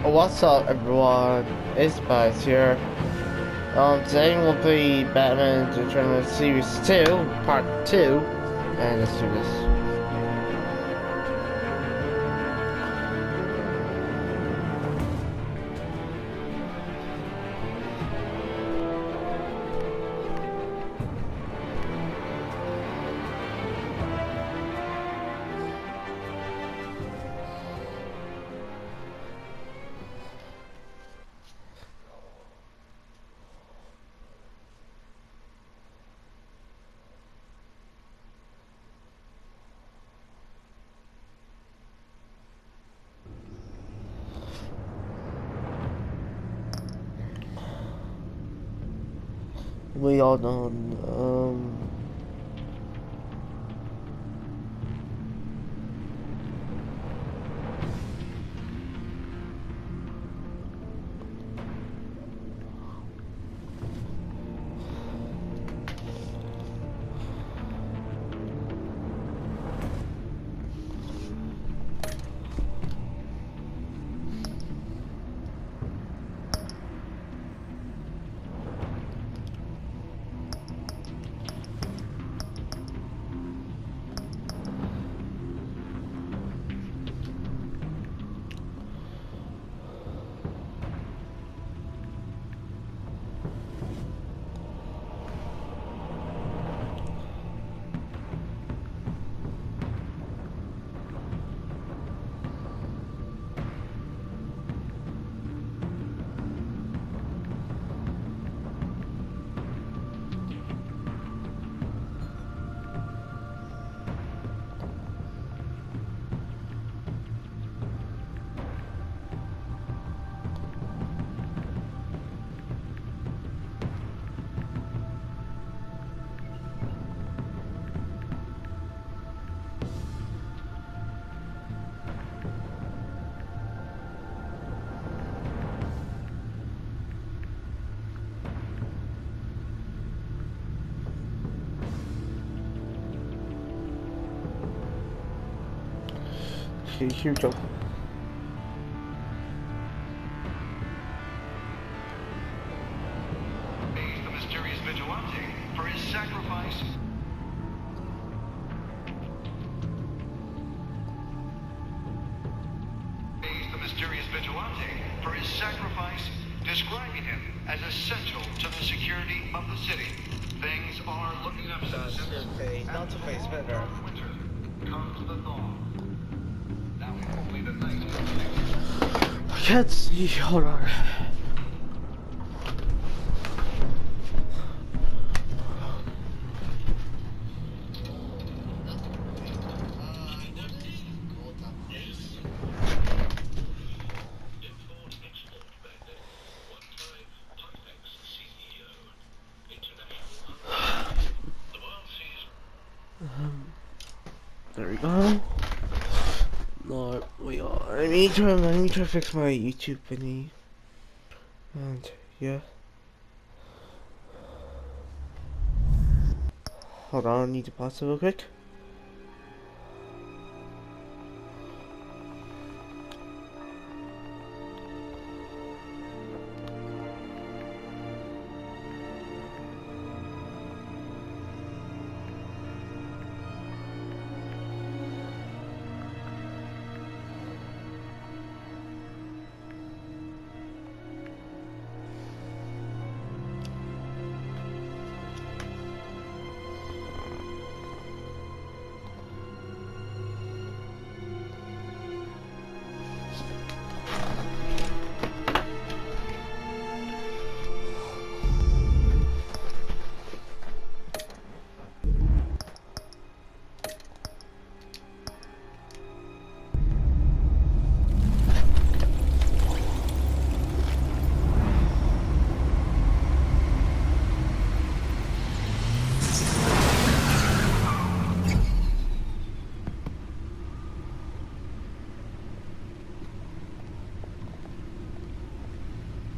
What's up, everyone? It's Spice here. Today we'll play Batman the Tournament Series 2, Part 2, and let's do this. We all done, here we go. The mysterious vigilante for his sacrifice. The mysterious vigilante for his sacrifice, describing him as essential to the security of the city. Things are looking up. Not to face better. Winter comes the thaw. Now only the night. I can't see, hold on. There we go. No, we are. I need to fix my YouTube thingy. And yeah. Hold on, I need to pause it real quick.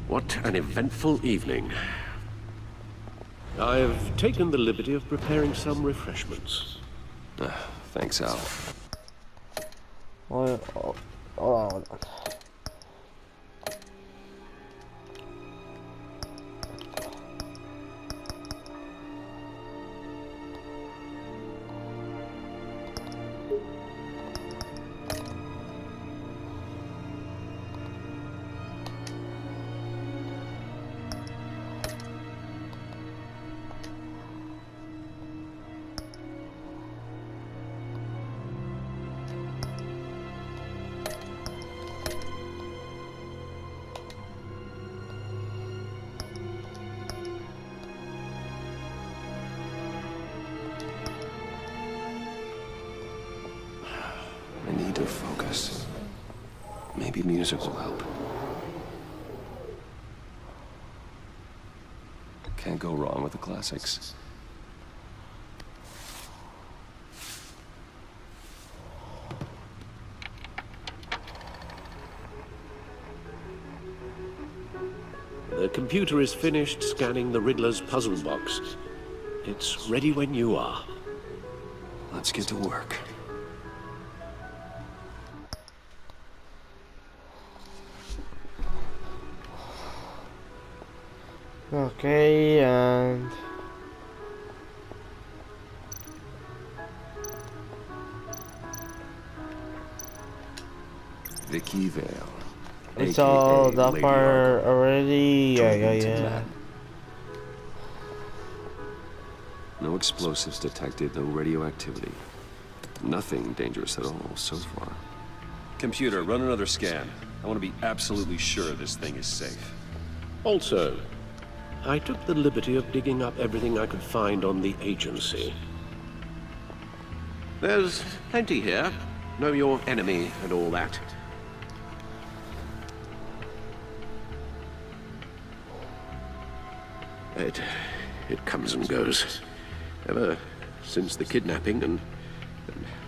What an eventful evening. I've taken the liberty of preparing some refreshments. Thanks, Al. Hold on. music will help. Can't go wrong with the classics. The computer is finished scanning the Riddler's puzzle box. It's ready when you are. Let's get to work. Okay, and Vicky Vale. it's all AKA that Lady far Arkham. already. Yeah, Driven to yeah. mad. No explosives detected, no radioactivity. Nothing dangerous at all so far. Computer, run another scan. I want to be absolutely sure this thing is safe. Also, I took the liberty of digging up everything I could find on the agency. There's plenty here. Know your enemy and all that. It comes and goes. Ever since the kidnapping and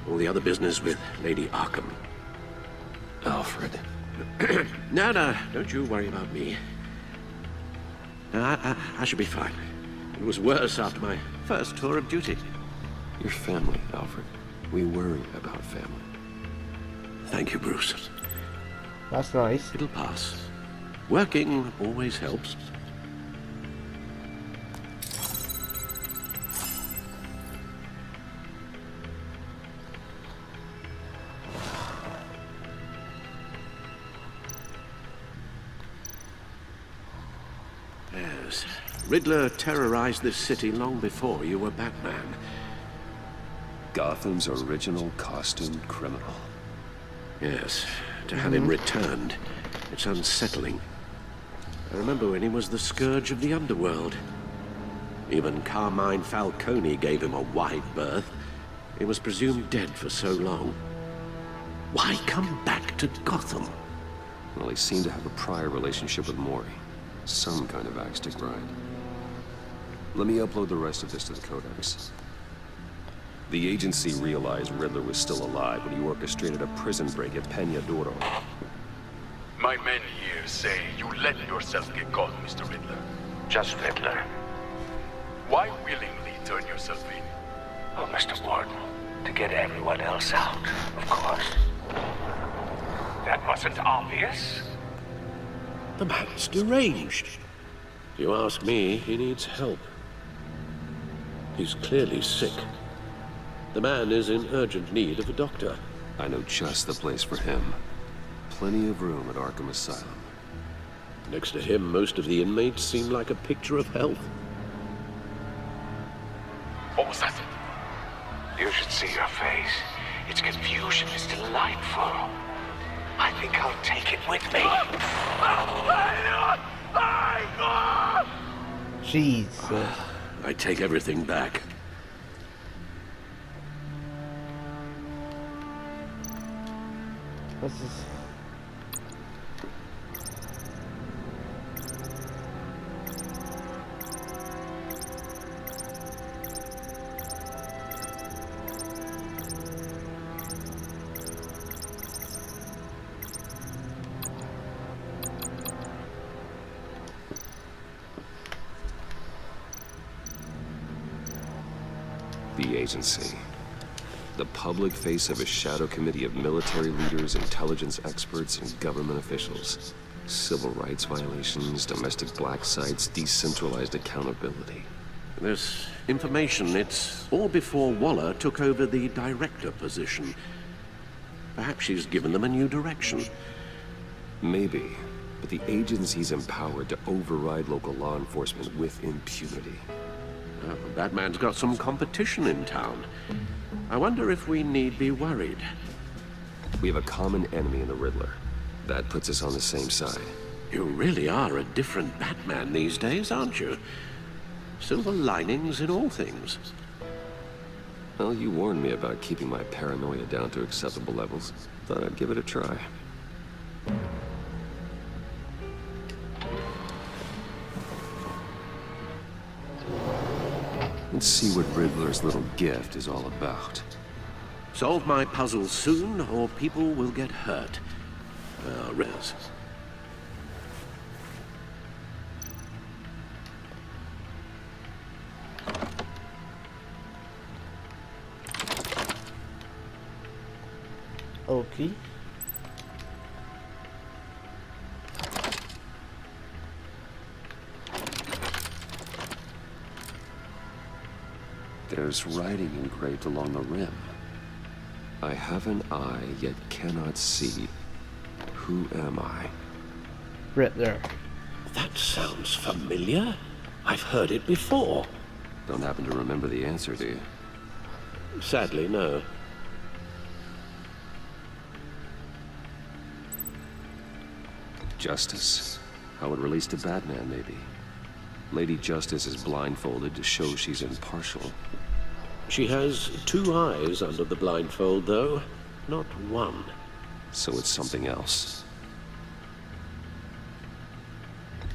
all the other business with Lady Arkham. Alfred. No, don't you worry about me. No, I should be fine. It was worse after my first tour of duty. Your family, Alfred. We worry about family. Thank you, Bruce. That's nice. It'll pass. Working always helps. Yes. Riddler terrorized this city long before you were Batman. Gotham's original costumed criminal. Yes. To have him returned, it's unsettling. I remember when he was the scourge of the underworld. Even Carmine Falcone gave him a wide berth. He was presumed dead for so long. Why come back to Gotham? Well, he seemed to have a prior relationship with Mori. Some kind of axe to grind. Let me upload the rest of this to the Codex. The agency realized Riddler was still alive when he orchestrated a prison break at Peña Duro. My men here say you let yourself get caught, Mr. Riddler. Just Riddler. Why willingly turn yourself in? Oh, Mr. Warden, to get everyone else out, of course. That wasn't obvious. The man's deranged. If you ask me, he needs help. He's clearly sick. The man is in urgent need of a doctor. I know just the place for him. Plenty of room at Arkham Asylum. Next to him, most of the inmates seem like a picture of health. What was that? You should see your face. Its confusion is delightful. I think I'll take it with me. Jesus. I take everything back. This is... The agency. The public face of a shadow committee of military leaders, intelligence experts, and government officials. Civil rights violations, domestic black sites, decentralized accountability. This information, it's all before Waller took over the director position. Perhaps she's given them a new direction. Maybe, but the agency's empowered to override local law enforcement with impunity. Batman's got some competition in town. I wonder if we need be worried. We have a common enemy in the Riddler. That puts us on the same side. You really are a different Batman these days, aren't you? Silver linings in all things. Well, you warned me about keeping my paranoia down to acceptable levels. Thought I'd give it a try. Let's see what Riddler's little gift is all about. Solve my puzzles soon, or people will get hurt. Riz. Okay. There's writing engraved along the rim. I have an eye, yet cannot see. Who am I? Right there. That sounds familiar. I've heard it before. Don't happen to remember the answer, do you? Sadly, no. Justice. How it relates to Batman, maybe. Lady Justice is blindfolded to show she's impartial. She has 2 eyes under the blindfold, though. Not one. So it's something else.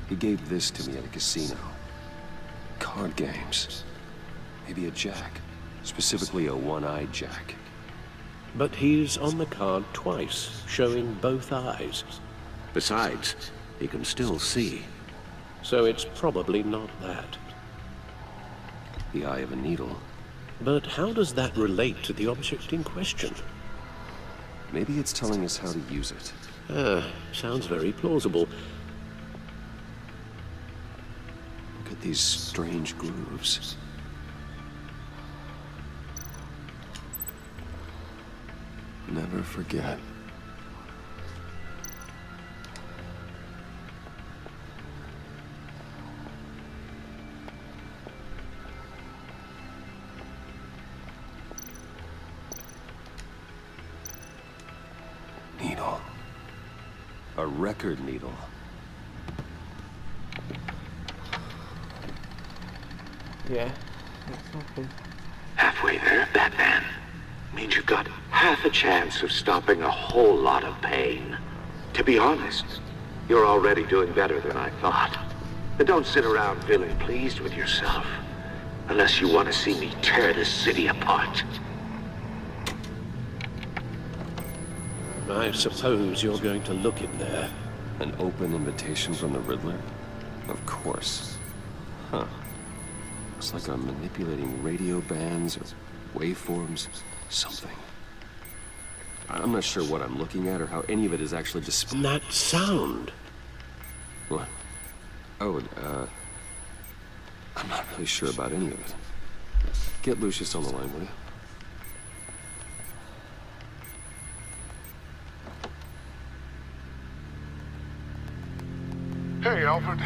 He gave this to me at a casino. Card games. Maybe a jack. Specifically a one-eyed jack. But he's on the card twice, showing both eyes. Besides, he can still see. So it's probably not that. The eye of a needle. But how does that relate to the object in question? Maybe it's telling us how to use it. Sounds very plausible. Look at these strange grooves. Never forget. Needle. A record needle. Yeah. Exactly. Halfway there, Batman. Means you've got half a chance of stopping a whole lot of pain. To be honest, you're already doing better than I thought. But don't sit around feeling pleased with yourself. Unless you want to see me tear this city apart. I suppose you're going to look in there. An open invitation from the Riddler? Of course. Huh. Looks like I'm manipulating radio bands or waveforms. Something. I'm not sure what I'm looking at or how any of it is actually displayed. That sound. What? Oh, I'm not really sure about any of it. Get Lucius on the line, will you? Hey, Alfred.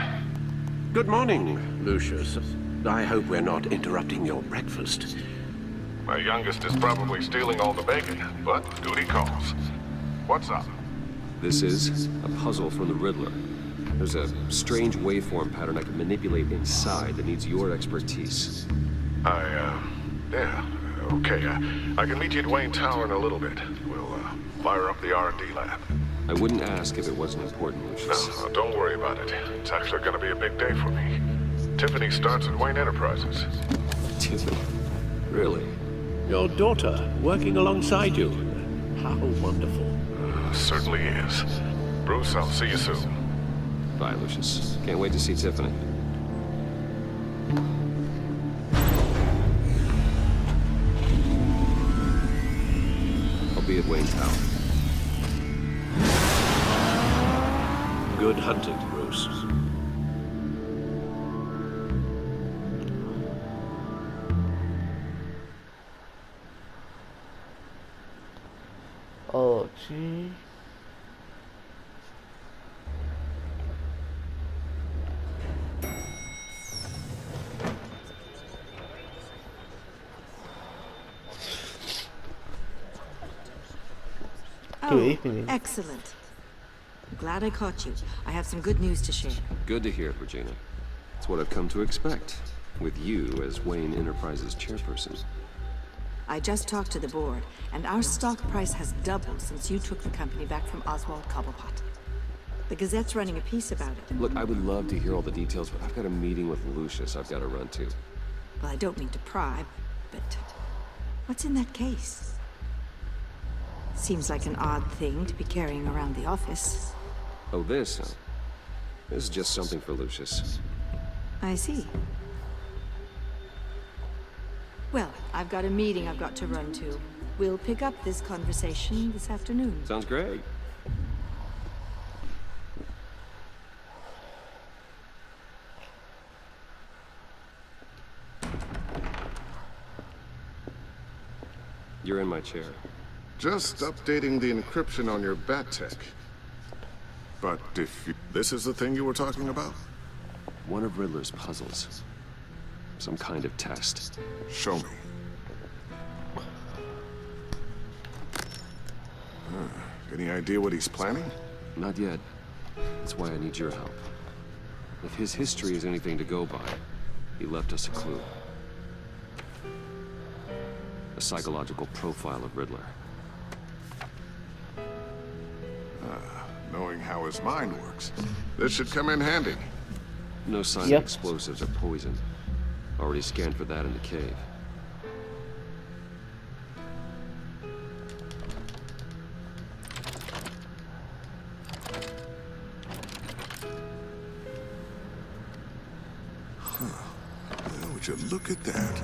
Good morning, Lucius. I hope we're not interrupting your breakfast. My youngest is probably stealing all the bacon, but duty calls. What's up? This is a puzzle from the Riddler. There's a strange waveform pattern I can manipulate inside that needs your expertise. Yeah, okay. I can meet you at Wayne Tower in a little bit. We'll, fire up the R&D lab. I wouldn't ask if it wasn't important, Lucius. No, don't worry about it. It's actually gonna be a big day for me. Tiffany starts at Wayne Enterprises. Tiffany? Really? Your daughter working alongside you. How wonderful. Certainly is. Bruce, I'll see you soon. Bye, Lucius. Can't wait to see Tiffany. I'll be at Wayne Tower. Good hunting, Bruce. Oh, gee. Oh, excellent. I'm glad I caught you. I have some good news to share. Good to hear, Regina. It's what I've come to expect, with you as Wayne Enterprises chairperson. I just talked to the board, and our stock price has doubled since you took the company back from Oswald Cobblepot. The Gazette's running a piece about it. Look, I would love to hear all the details, but I've got a meeting with Lucius I've got to run to. Well, I don't mean to pry, but what's in that case? Seems like an odd thing to be carrying around the office. Oh, this, huh? This is just something for Lucius. I see. Well, I've got a meeting I've got to run to. We'll pick up this conversation this afternoon. Sounds great. You're in my chair. Just updating the encryption on your bat tech. But if you... This is the thing you were talking about? One of Riddler's puzzles. Some kind of test. Show me. Any idea what he's planning? Not yet. That's why I need your help. If his history is anything to go by, he left us a clue. A psychological profile of Riddler. Knowing how his mind works. This should come in handy. No sign Yep. of explosives or poison. Already scanned for that in the cave. Well, would you look at that?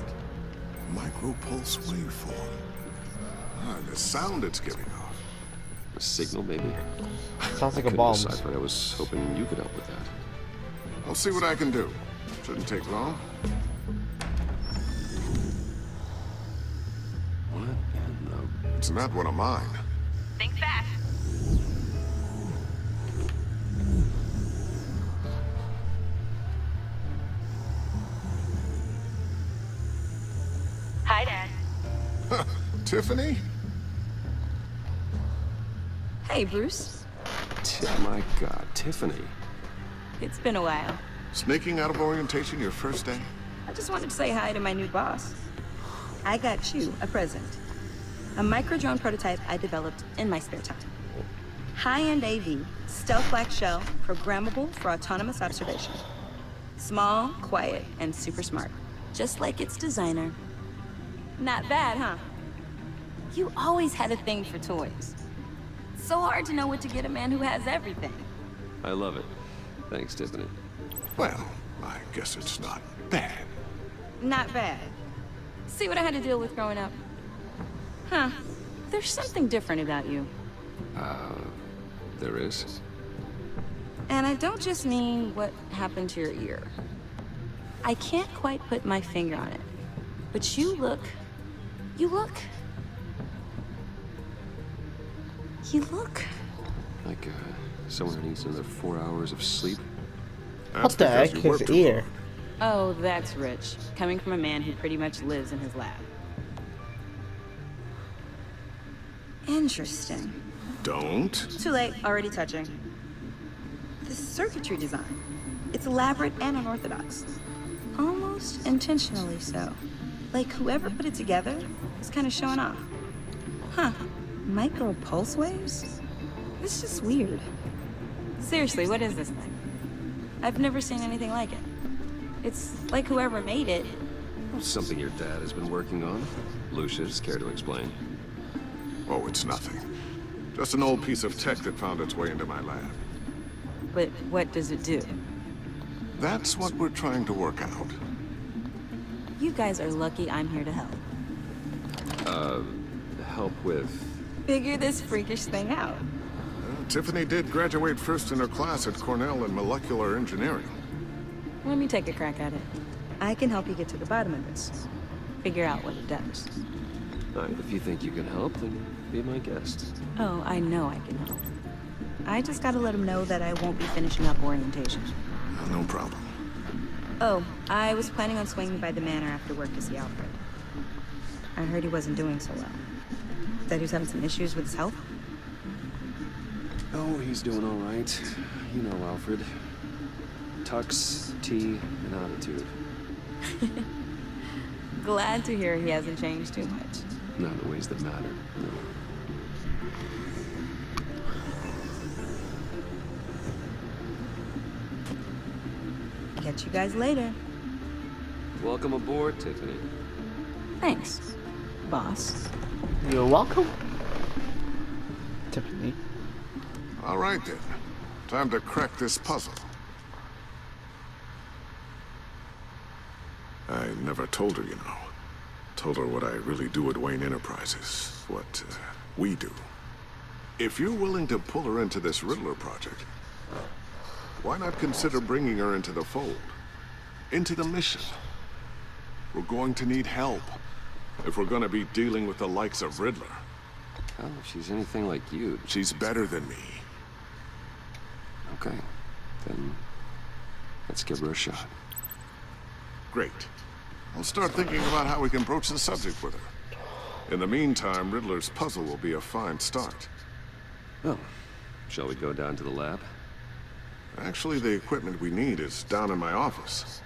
Micropulse waveform. The sound it's giving off. A signal, maybe? Sounds like a Couldn't bomb. decipher. I was hoping you could help with that. I'll see what I can do. Shouldn't take long. What in the... It's not one of mine. Think fast. Hi, Dad. Tiffany? Hey, Bruce. My God, Tiffany. It's been a while. Sneaking out of orientation your first day? I just wanted to say hi to my new boss. I got you a present. A micro-drone prototype I developed in my spare time. High-end AV, stealth black shell, programmable for autonomous observation. Small, quiet, and super smart. Just like its designer. Not bad, huh? You always had a thing for toys. So hard to know what to get a man who has everything. I love it. Thanks, Tiffany. Well, I guess it's not bad. Not bad. See what I had to deal with growing up? Huh. There's something different about you. There is? And I don't just mean what happened to your ear. I can't quite put my finger on it. But you look... Like, someone who needs another 4 hours of sleep? What the heck? because you His worked too ear. Oh, that's rich. Coming from a man who pretty much lives in his lab. Interesting. Don't. Too late, already touching. The circuitry design. It's elaborate and unorthodox. Almost intentionally so. Like whoever put it together is kind of showing off. Huh. Micro pulse waves? It's just weird. Seriously, what is this thing? I've never seen anything like it. It's like whoever made it. Something your dad has been working on. Lucius, care to explain? Oh, it's nothing. Just an old piece of tech that found its way into my lab. But what does it do? That's what we're trying to work out. You guys are lucky I'm here to help. Help with... Figure this freakish thing out. Tiffany did graduate first in her class at Cornell in molecular engineering. Let me take a crack at it. I can help you get to the bottom of this. Figure out what it does. All right, if you think you can help, then be my guest. Oh, I know I can help. I just gotta let him know that I won't be finishing up orientation. No problem. Oh, I was planning on swinging by the manor after work to see Alfred. I heard he wasn't doing so well. Said he was having some issues with his health. Oh, he's doing all right. You know Alfred. Tux, tea, and attitude. Glad to hear he hasn't changed too much. Not in the ways that matter. No. Catch you guys later. Welcome aboard, Tiffany. Thanks, boss. You're welcome, Tiffany. All right then. Time to crack this puzzle. I never told her, you know. Told her what I really do at Wayne Enterprises. What we do. If you're willing to pull her into this Riddler project, why not consider bringing her into the fold? Into the mission? We're going to need help if we're going to be dealing with the likes of Riddler. Well, if she's anything like you... She's better than me. Okay, then let's give her a shot. Great. I'll start thinking about how we can broach the subject with her. In the meantime, Riddler's puzzle will be a fine start. Well, shall we go down to the lab? Actually, the equipment we need is down in my office.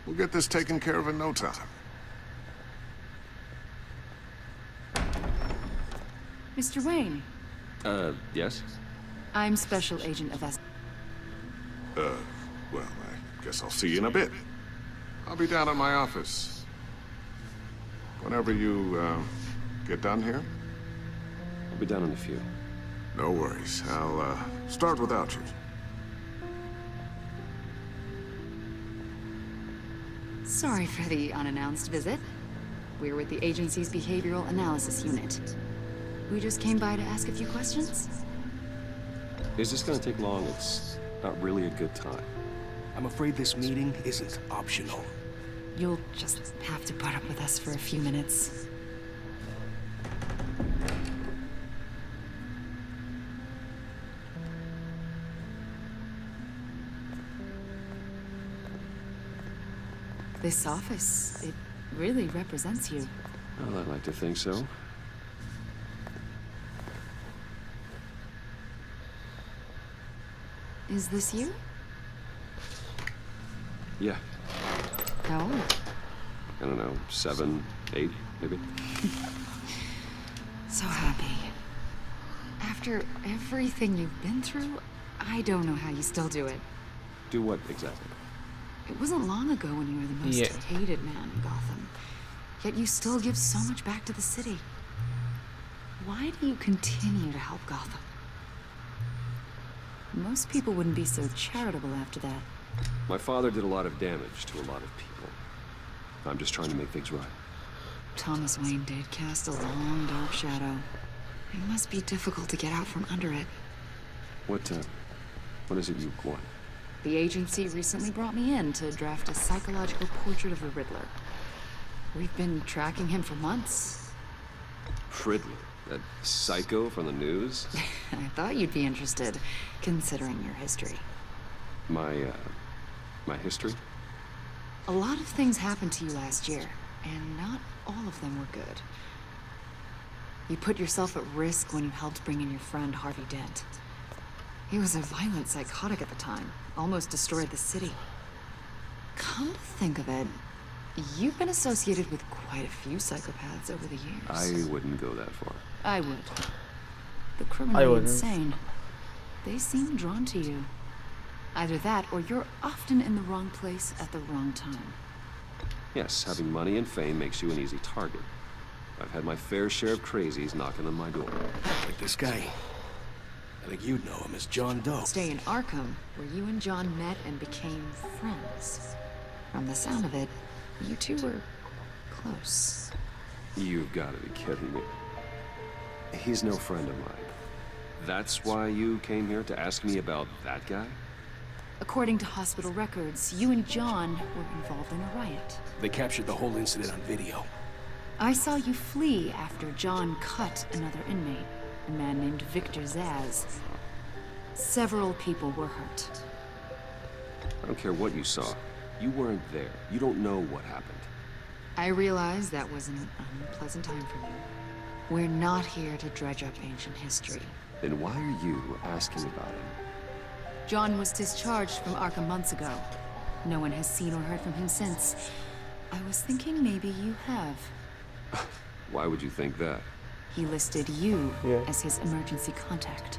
We'll get this taken care of in no time. Mr. Wayne, Yes? I'm Special Agent of S. Well, I guess I'll see you in a bit. I'll be down at my office. Whenever you, get done here? I'll be down in a few. No worries. I'll, start without you. Sorry for the unannounced visit. We're with the agency's behavioral analysis unit. We just came by to ask a few questions. Is this gonna take long? It's not really a good time. I'm afraid this meeting isn't optional. You'll just have to put up with us for a few minutes. This office, it really represents you. Well, I'd like to think so. Is this you? Yeah, How old? I don't know, 7, 8, maybe? So happy. After everything you've been through, I don't know how you still do it. Do what exactly? It wasn't long ago when you were the most Yeah. hated man in Gotham. Yet you still give so much back to the city. Why do you continue to help Gotham? Most people wouldn't be so charitable after that. My father did a lot of damage to a lot of people. I'm just trying to make things right. Thomas Wayne did cast a long, dark shadow. It must be difficult to get out from under it. What is it you want? The agency recently brought me in to draft a psychological portrait of the Riddler. We've been tracking him for months. Riddler? That psycho from the news? I thought you'd be interested, considering your history. My history? A lot of things happened to you last year, and not all of them were good. You put yourself at risk when you helped bring in your friend Harvey Dent. He was a violent psychotic at the time, almost destroyed the city. Come to think of it, you've been associated with quite a few psychopaths over the years. I wouldn't go that far. I would. The I criminally wouldn't. insane. They seem drawn to you. Either that, or you're often in the wrong place at the wrong time. Yes, having money and fame makes you an easy target. I've had my fair share of crazies knocking on my door. Like this guy. I think you'd know him as John Doe. Stay in Arkham, where you and John met and became friends. From the sound of it, you two were close. You've got to be kidding me. He's no friend of mine. That's why you came here to ask me about that guy? According to hospital records, you and John were involved in a riot. They captured the whole incident on video. I saw you flee after John cut another inmate, a man named Victor Zaz. Several people were hurt. I don't care what you saw. You weren't there. You don't know what happened. I realize that was an unpleasant time for you. We're not here to dredge up ancient history. Then why are you asking about him? John was discharged from Arkham months ago. No one has seen or heard from him since. I was thinking maybe you have. Why would you think that? He listed you Yeah. as his emergency contact.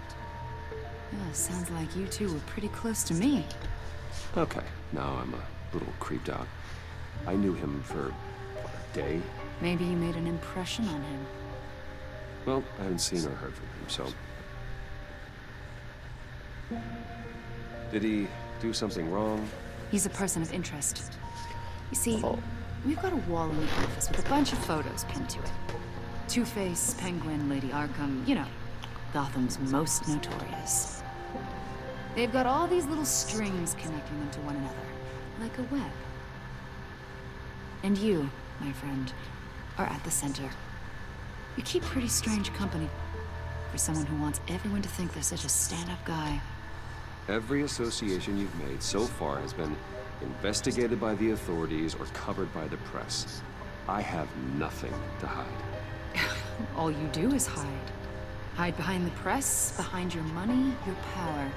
Sounds like you two were pretty close to me. Okay, now I'm a little creeped out. I knew him for, what, a day? Maybe you made an impression on him. Well, I haven't seen or heard from him, so... Did he do something wrong? He's a person of interest. You see, Oh. we've got a wall in the office with a bunch of photos pinned to it. Two-Face, Penguin, Lady Arkham, you know, Gotham's most notorious. They've got all these little strings connecting them to one another, like a web. And you, my friend, are at the center. You keep pretty strange company for someone who wants everyone to think they're such a stand-up guy. Every association you've made so far has been investigated by the authorities or covered by the press. I have nothing to hide. All you do is hide. Hide behind the press, behind your money, your power.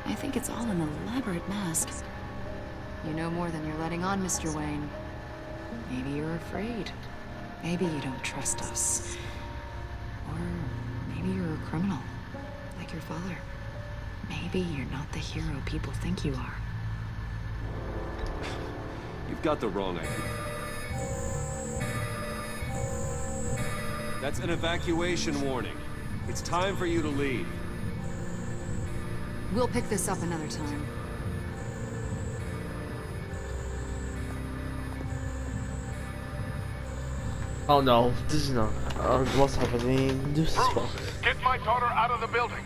I think it's all an elaborate mask. You know more than you're letting on, Mr. Wayne. Maybe you're afraid. Maybe you don't trust us. Or maybe you're a criminal, like your father. Maybe you're not the hero people think you are. You've got the wrong idea. That's an evacuation warning. It's time for you to leave. We'll pick this up another time. Oh no, this is not. What's happening? This is Bruce, get my daughter out of the building.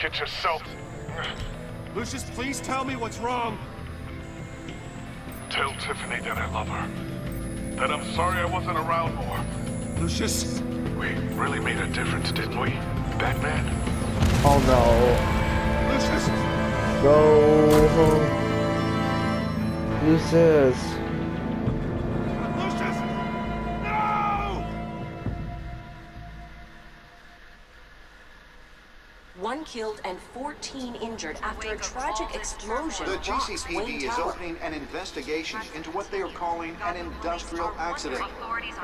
Get yourself. Lucius, please tell me what's wrong. Tell Tiffany that I love her. That I'm sorry I wasn't around more. Lucius? We really made a difference, didn't we, Batman? Oh no. Lucius! Go home. Lucius. Lucius! No! One killed and 14 injured after a tragic explosion. The rocks GCPD Wayne is Tower. opening an investigation into what they are calling an industrial accident.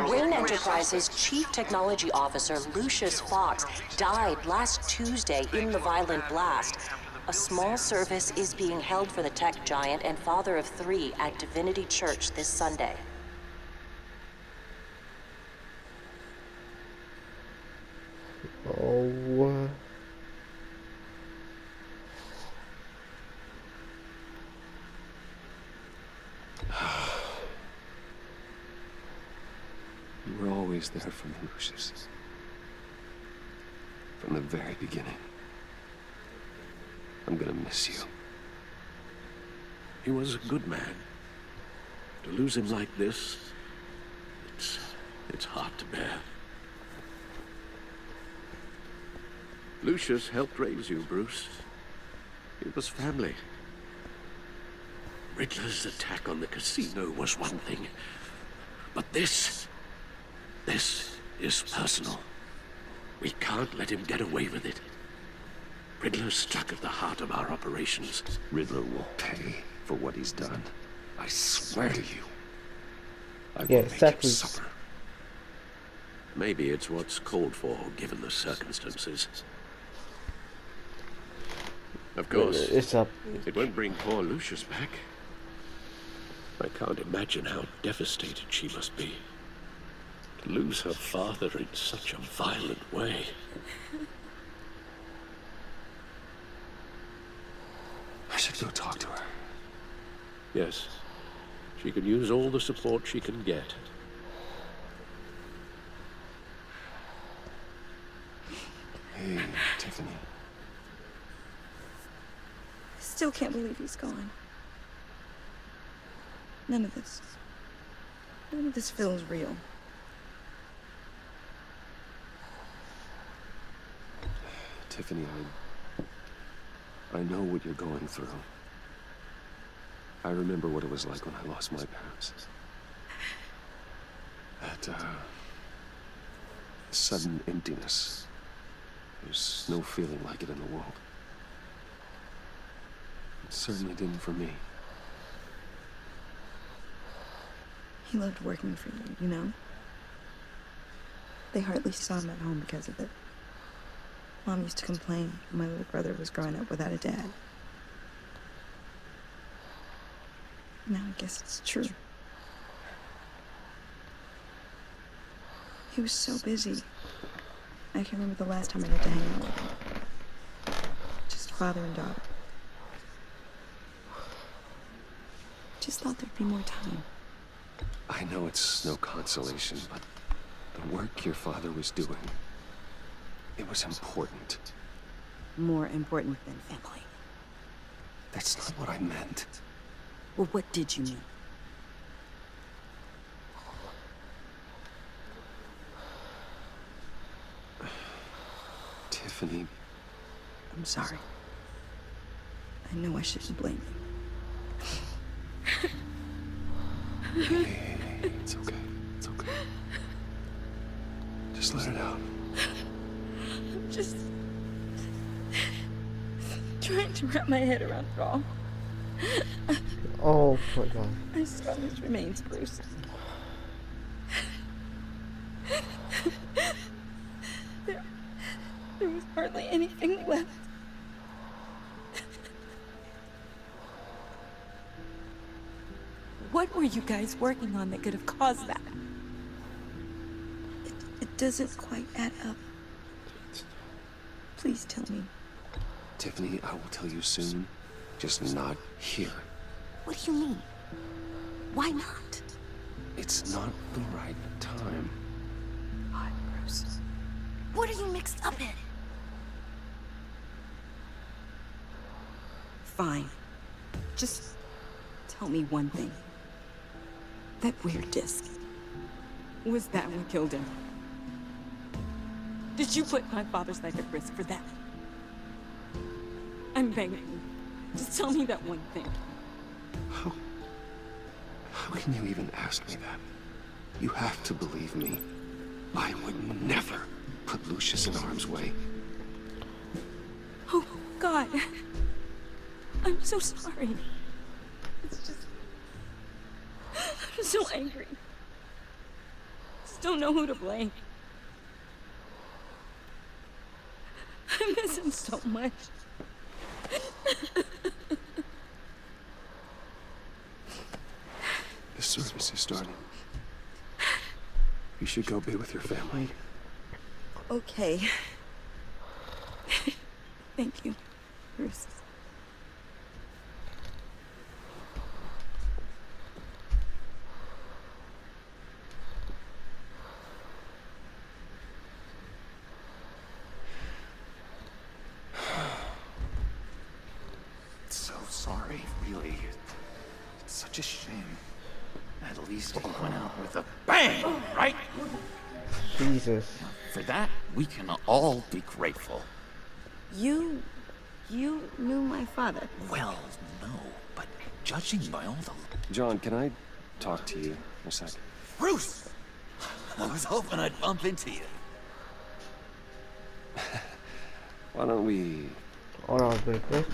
Wayne Enterprises' Chief Technology Officer Lucius Fox died last Tuesday in the violent blast. A small service is being held for the tech giant and father of 3 at Divinity Church this Sunday. Oh. You were always there for me, Lucius. From the very beginning. I'm gonna miss you. He was a good man. To lose him like this, it's hard to bear. Lucius helped raise you, Bruce. It was family. Riddler's attack on the casino was one thing, but this is personal. We can't let him get away with it. Riddler's stuck at the heart of our operations. Riddler will pay for what he's done. I swear to you. I will Yeah, make exactly. him suffer. Maybe it's what's called for, given the circumstances. Of course, It's up. it won't bring poor Lucius back. I can't imagine how devastated she must be. To lose her father in such a violent way. I should go talk to her. Yes, she can use all the support she can get. Hey, Tiffany. Still can't believe he's gone. None of this feels real. Tiffany, I know what you're going through. I remember what it was like when I lost my parents. That, sudden emptiness. There's no feeling like it in the world. It certainly didn't for me. He loved working for you, you know? They hardly saw him at home because of it. Mom used to complain my little brother was growing up without a dad. Now I guess it's true. He was so busy. I can't remember the last time I got to hang out with him. Just father and daughter. Just thought there'd be more time. I know it's no consolation, but the work your father was doing, it was important. More important than family. That's not what I meant. Well, what did you mean? Tiffany. I'm sorry. I know I shouldn't blame you. Hey, it's okay. It's okay. Just let it out. I'm just trying to wrap my head around it all. Oh my god. I saw his remains, Bruce. There was hardly anything left. What were you guys working on that could have caused that? It doesn't quite add up. Please tell me. Tiffany, I will tell you soon. Just not here. What do you mean? Why not? It's not the right time. God, Bruce. What are you mixed up in? Fine. Just tell me one thing. That weird disc. Was that what killed him? Did you put my father's life at risk for that? I'm begging you. Just tell me that one thing. How can you even ask me that? You have to believe me. I would never put Lucius in harm's way. Oh, God. I'm so sorry. It's just... I'm so angry. Just don't know who to blame. I miss him so much. The service is starting. You should go be with your family. Okay. Thank you, Bruce. So sorry, really. It's such a shame. At least he went out with a bang, right? Jesus. For that, we can all be grateful. You knew my father. Well, no, but judging by all the... John, can I talk to you for a sec? Bruce! I was hoping I'd bump into you. Why don't we... Hold on, quickly.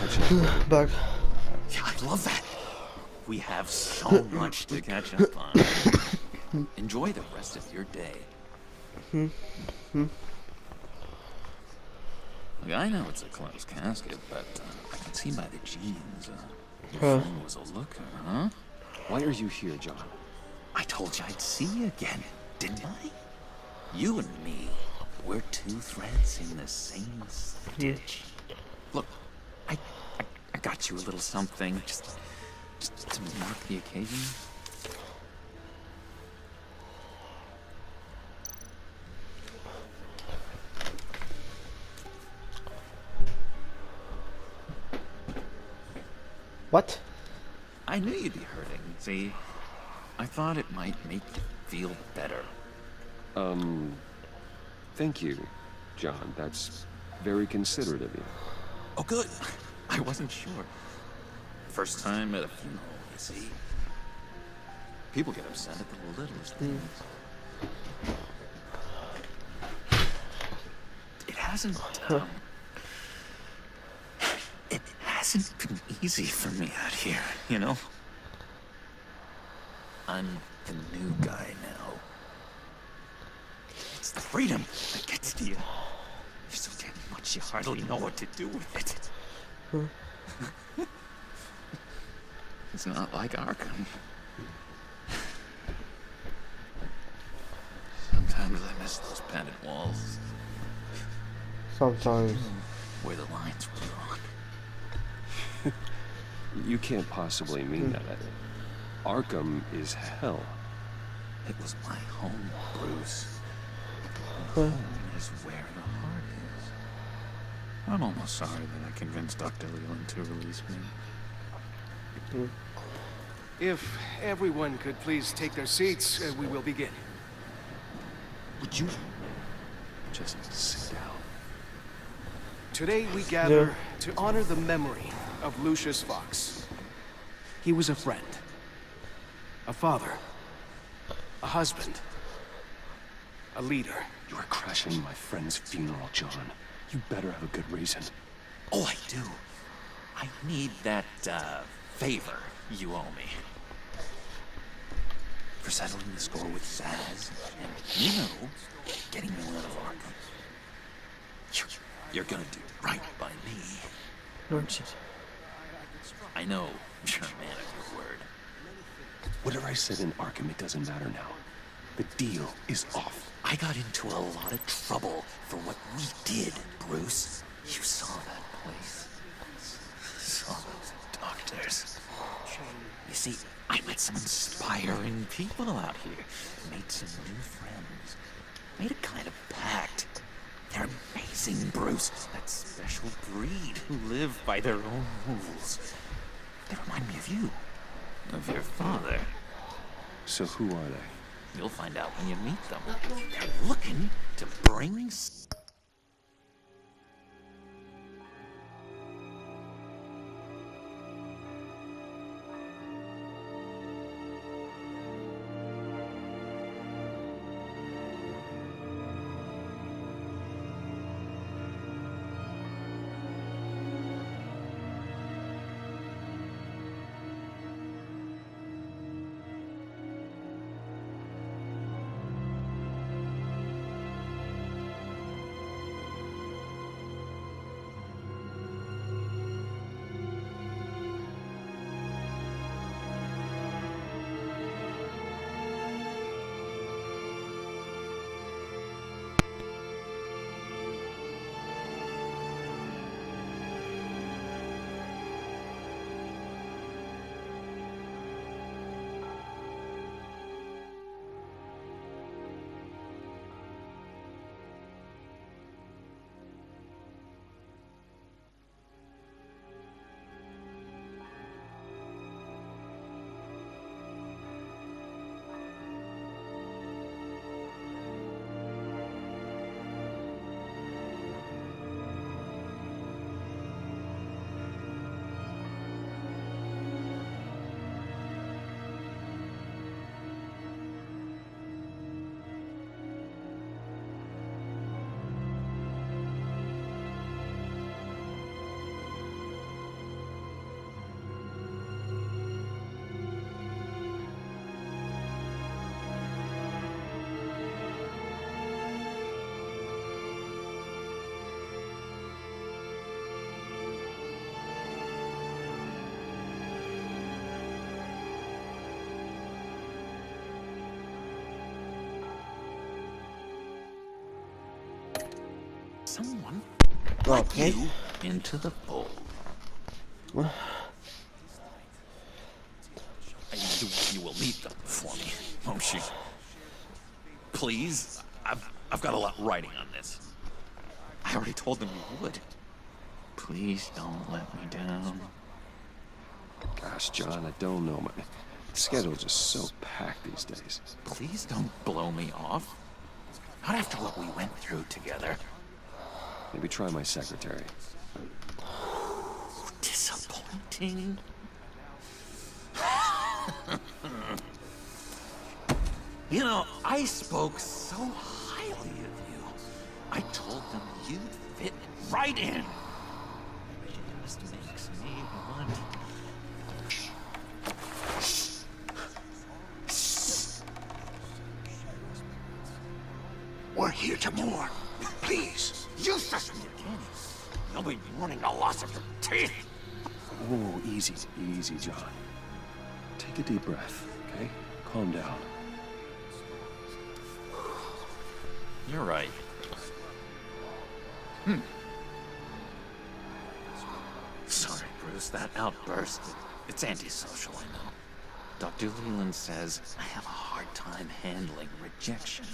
catch up. Bug. Yeah, I love that. We have so much to catch up on. Enjoy the rest of your day. Look, I know it's a closed casket, but I can see by the jeans. Your friend was a looker, huh? Why are you here, John? I told you I'd see you again, didn't I? You and me, we're two threads in the same stitch. Look, I got you a little something, just to mark the occasion. What? I knew you'd be hurting. See, I thought it might make you feel better. Thank you, John. That's very considerate of you. Oh, good. I wasn't sure. First time at a funeral, you see. People get upset at the littlest things. It hasn't been easy for me out here, you know? I'm the new guy now. It's the freedom that gets to you. You're so damn much you hardly know what to do with it. It's not like Arkham. Sometimes I miss those padded walls. Sometimes. Where the lines were drawn. You can't possibly mean that. Arkham is hell. It was my home, Bruce. And home is where the heart is. I'm almost sorry that I convinced Dr. Leland to release me. If everyone could please take their seats, we will begin. Would you just sit down? Today we gather to honor the memory of Lucius Fox. He was a friend, a father, a husband, a leader. You are crashing my friend's funeral, John. You better have a good reason. Oh, I do. I need that, favor you owe me. For settling the score with Zaz, and, you know, getting me out of Arkham. You're gonna do right by me, aren't you? I know you're a man of your word. Whatever I said in Arkham, it doesn't matter now. The deal is off. I got into a lot of trouble for what we did, Bruce. You saw that place. Saw those doctors. You see, I met some inspiring people out here. Made some new friends. Made a kind of pact. They're amazing, Bruce. That special breed who live by their own rules. They remind me of you. Of your father. So who are they? You'll find out when you meet them. They're looking to bring... someone like Okay. you into the fold. You will meet them for me, won't you? Please? I've got a lot riding on this. I already told them you would. Please don't let me down. Gosh, John, I don't know. My schedule's just so packed these days. Please don't blow me off. Not after what we went through together. Maybe try my secretary. Disappointing. You know, I spoke so highly of you. I told them you'd fit right in. It just makes me want... We're here to mourn. Please, use us again. You'll be mourning the loss of your teeth. Oh, easy, easy, John. Take a deep breath, okay? Calm down. You're right. Sorry, Bruce, that outburst, it's antisocial, I know. Dr. Leland says I have a hard time handling rejection.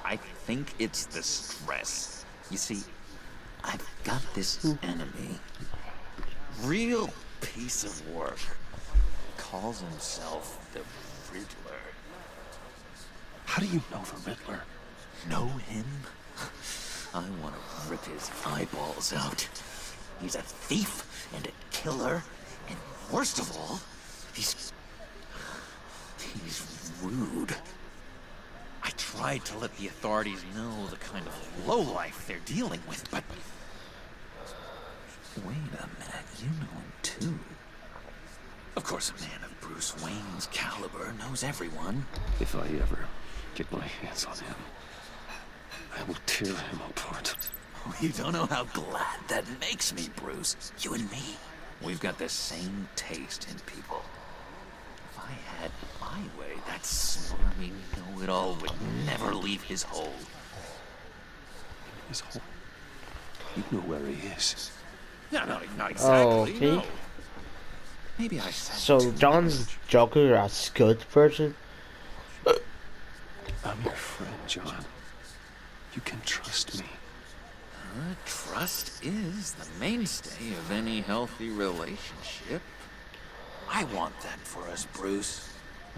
I think it's the stress. You see, I've got this enemy. Real piece of work. Calls himself the Riddler. How do you know the Riddler? Know him? I want to rip his eyeballs out. He's a thief and a killer, and worst of all, he's rude. I tried to let the authorities know the kind of lowlife they're dealing with, but... Wait a minute, you know him too. Of course, a man of Bruce Wayne's caliber knows everyone. If I ever get my hands on him, I will tear him apart. You don't know how glad that makes me, Bruce. You and me, we've got the same taste in people. If I had my way, that smarmy know-it-all would never leave his hole. His hole? You know where he is. No, not exactly, Okay. no. Maybe I said So too John's much. Joker a good version? I'm your friend, John. You can trust me. Trust is the mainstay of any healthy relationship. I want that for us, Bruce.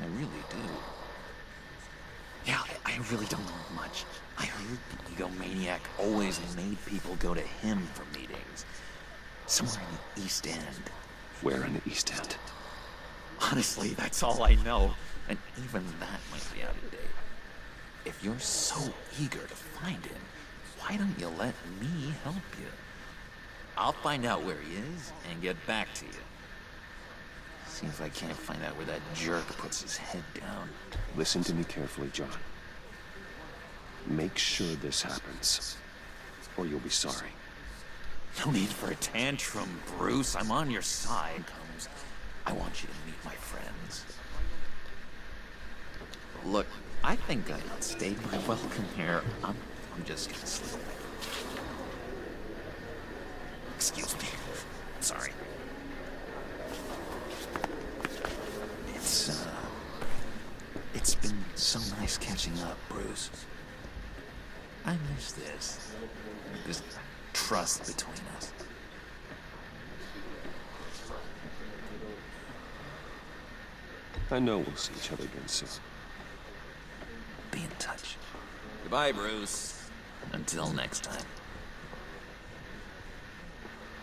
I really do. Yeah, I really don't know much. I heard the egomaniac always made people go to him for meetings. Somewhere in the East End. Where in the East End? Honestly, that's all I know. And even that might be out of date. If you're so eager to find him, why don't you let me help you? I'll find out where he is and get back to you. See if I can't find out where that jerk puts his head down. Listen to me carefully, John. Make sure this happens, or you'll be sorry. No need for a tantrum, Bruce. I'm on your side. I want you to meet my friends. Look, I think I outstayed my welcome here. I'm just gonna sleep. Excuse me. Sorry. It's been so nice catching up, Bruce. I miss this. This trust between us. I know we'll see each other again soon. Be in touch. Goodbye, Bruce. Until next time.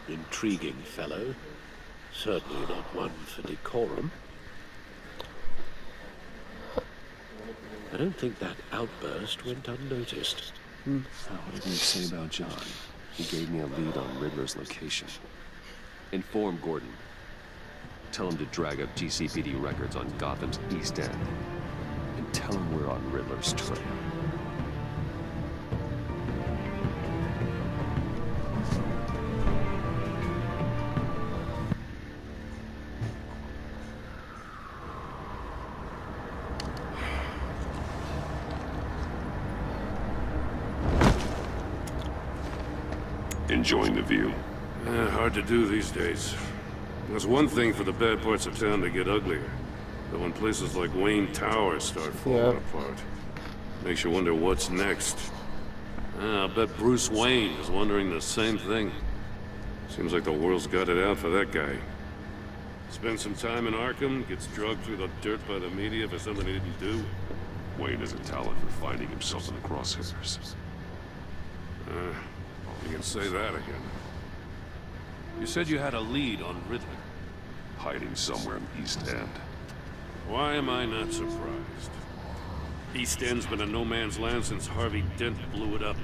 Intriguing fellow. Certainly not one for decorum. I don't think that outburst went unnoticed. What did you say about John? He gave me a lead on Riddler's location. Inform Gordon. Tell him to drag up GCPD records on Gotham's East End. And tell him we're on Riddler's trail. Enjoying the view? Hard to do these days. There's one thing for the bad parts of town to get uglier. But when places like Wayne Tower start falling apart, makes you wonder what's next. I'll bet Bruce Wayne is wondering the same thing. Seems like the world's got it out for that guy. Spends some time in Arkham, gets drugged through the dirt by the media for something he didn't do. Wayne has a talent for finding himself in the crosshairs. You can say that again. You said you had a lead on Riddler. Hiding somewhere in the East End. Why am I not surprised? East End's been a no-man's land since Harvey Dent blew it up.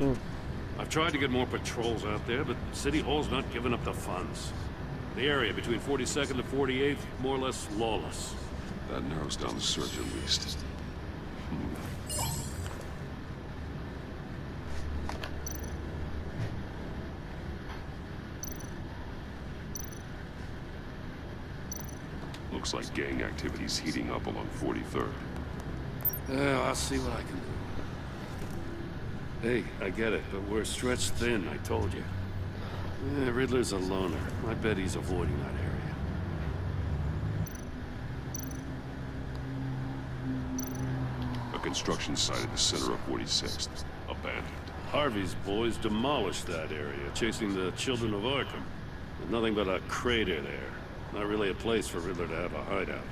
I've tried to get more patrols out there, but City Hall's not giving up the funds. The area between 42nd and 48th, more or less lawless. That narrows down the search at least. Looks like gang activity's heating up along 43rd. Yeah, I'll see what I can do. Hey, I get it, but we're stretched thin, I told you. Riddler's a loner. I bet he's avoiding that area. A construction site at the center of 46th. Abandoned. Harvey's boys demolished that area, chasing the children of Arkham. There's nothing but a crater there. Not really a place for Riddler to have a hideout.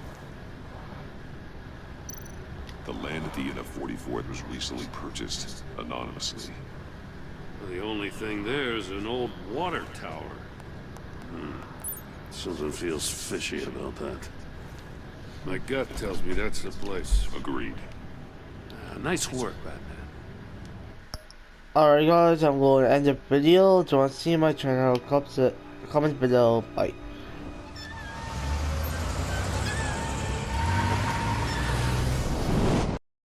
The land at the end of 44th was recently purchased, anonymously. The only thing there is an old water tower. Something feels fishy about that. My gut tells me that's the place. Agreed. Nice work, Batman. Alright guys, I'm going to end the video. Do you want to see my channel? Comment below. Bye.